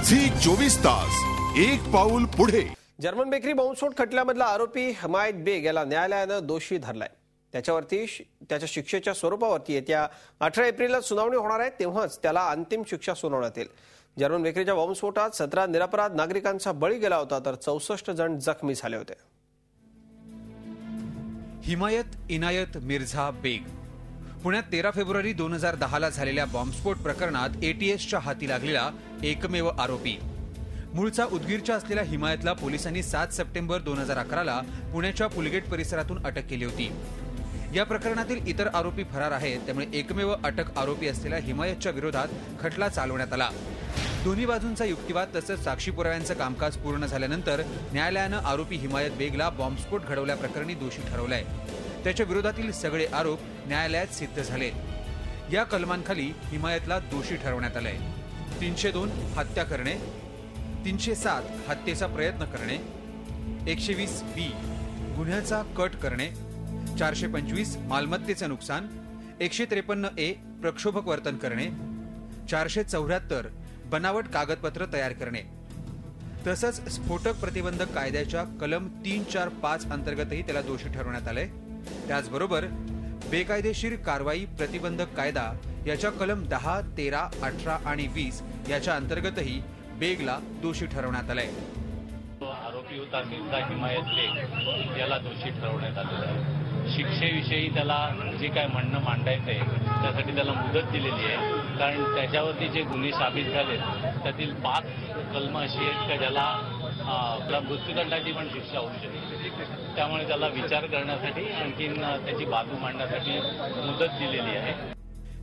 Zee 24 तास एक पाऊल पुढे। जर्मन बेकरी बॉम्बस्फोट खटल्यामधला आरोपी हिमायत बेग याला न्यायालयानं दोषी धरलाय। त्याच्या शिक्षेच्या स्वरूपावरती येत्या 18 एप्रिलला सुनावणी होणार आहे, तेव्हाच त्याला अंतिम शिक्षा सुनावण्यात येईल। जर्मन बेकरीच्या बॉम्बस्फोटात 17 निरपराध नागरिकांचा बळी गेला होता, तर 64 जण जखमी झाले होते। हिमायत इनायत मिर्झा बेग पुण्यात 13 फेब्रुवारी 2010 ला झालेल्या बॉम्बस्फोट प्रकरणात एटीएसच्या हाती लागलेला एकमेव आरोपी। मूळचा उदगीरच्या असलेल्या हिमायतला पोलिसांनी 7 सप्टेंबर 2011 ला पुण्याच्या पुलगेट परिसरातून अटक केली होती। या प्रकरणातील इतर आरोपी फरार आहेत, त्यामुळे एकमेव अटक आरोपी असलेल्या हिमायतच्या विरोधात खटला चालवण्यात आला। दोन्ही बाजूंचा युक्तिवाद तसंच साक्षी पुराव्यांचं कामकाज पूर्ण झाल्यानंतर न्यायालयानं आरोपी हिमायत बेगला बॉम्बस्फोट घडवल्याप्रकरणी दोषी ठरवलंय। त्याच्या विरोधातील सगळे आरोप न्यायालयात सिद्ध झाले। या कलमांखाली हिमायतला दोषी ठरवण्यात आलंय। 302 हत्या करणे, 307 हत्येचा प्रयत्न करणे, 120 बी गुन्ह्याचा कट करणे, 425 मालमत्तेचे नुकसान, 153 ए प्रक्षोभक वर्तन करणे, 474 बनावट कागदपत्र तयार करणे, तसंच स्फोटक प्रतिबंधक कायद्याच्या कलम 345 अंतर्गतही त्याला दोषी ठरवण्यात आले। त्याचबरोबर बेकायदेशीर कारवाई प्रतिबंधक कायदा याच्या कलम 10, 13, 18 आणि 20 याच्या अंतर्गतही बेगला दोषी ठरवण्यात आले। आरोपी होता मिर्झा हिमायत बेग याला दोषी ठरवण्यात आलेला आहे। शिक्षेविषयी त्याला जे काय म्हणणं मांडायचं आहे त्यासाठी त्याला मुदत दिलेली आहे, कारण त्याच्यावरती जे गुन्हे साबित झाले त्यातील 5 कलम अशी आहेत की ज्याला मृत्यूदंडाची पण शिक्षा होऊ शकते। त्यामुळे त्याला विचार करण्यासाठी आणखीन त्याची बाजू मांडण्यासाठी मुदत दिलेली आहे।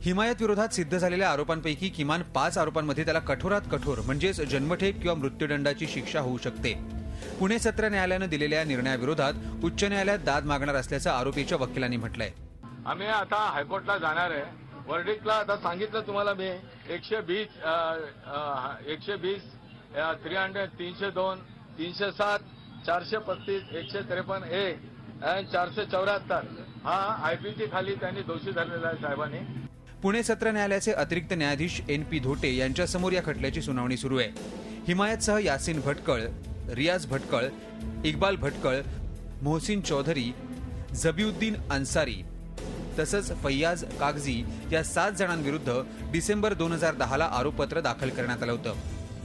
हिमायत विरोधात सिद्ध झालेल्या आरोपांपैकी किमान 5 आरोपांमध्ये त्याला कठोरात कठोर म्हणजेच जन्मठेप किंवा मृत्यूदंडाची शिक्षा होऊ शकते। पुणे सत्र न्यायालयानं दिलेल्या निर्णयाविरोधात उच्च न्यायालयात दाद मागणार असल्याचं आरोपीच्या वकिलांनी म्हटलंय। आम्ही आता हायकोर्टला जाणार आहे। वर्डिक्टला आता सांगितलं तुम्हाला मी 120 302 307 435 153 ए आणि 474 हा आयपीसी खाली त्यांनी दोषी धरलेला आहे साहेबांनी। पुणे सत्र न्यायालयाचे अतिरिक्त न्यायाधीश NP धोटे यांच्यासमोर या खटल्याची सुनावणी सुरू आहे। हिमायतसह यासिन भटकळ, रियाज भटकळ, इक्बाल भटकळ, मोहसिन चौधरी, जबीउद्दीन अन्सारी तसंच फैयाज कागजी या 7 जणांविरुद्ध डिसेंबर 2010 ला आरोपपत्र दाखल करण्यात आलं होतं।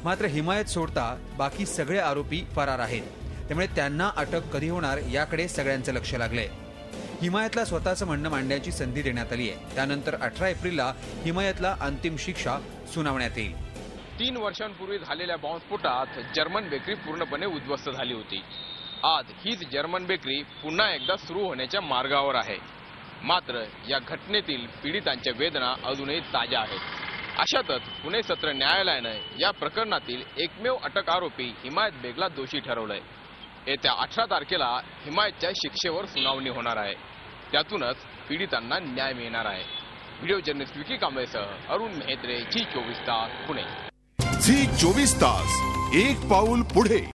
मात्र हिमायत सोडता बाकी सगळे आरोपी फरार आहेत, त्यामुळे त्यांना अटक कधी होणार याकडे सगळ्यांचं लक्ष लागलंय। हिमायतला स्वतःचं म्हणणं मांडण्याची संधी देण्यात आली आहे। त्यानंतर 18 एप्रिलला हिमायतला अंतिम शिक्षा सुनावण्यात येईल। 3 वर्षांपूर्वी झालेल्या बॉम्बस्फोटात जर्मन बेकरी पूर्णपणे उद्ध्वस्त झाली होती। आज हीच जर्मन बेकरी पुन्हा एकदा सुरू होण्याच्या मार्गावर आहे। मात्र या घटनेतील पीडितांच्या वेदना अजूनही ताज्या आहेत। अशातच पुणे सत्र न्यायालयानं या प्रकरणातील एकमेव अटक आरोपी हिमायत बेगला दोषी ठरवलंय। येत्या 18 तारखेला हिमायतच्या शिक्षेवर सुनावणी होणार आहे। त्यातूनच पीडितांना न्याय मिळणार आहे। व्हिडिओ जर्नलिस्ट विकी कांबळेसह अरुण मेहत्रे, झी 24 तास पुणे। झी 24 तास एक पाऊल पुढे।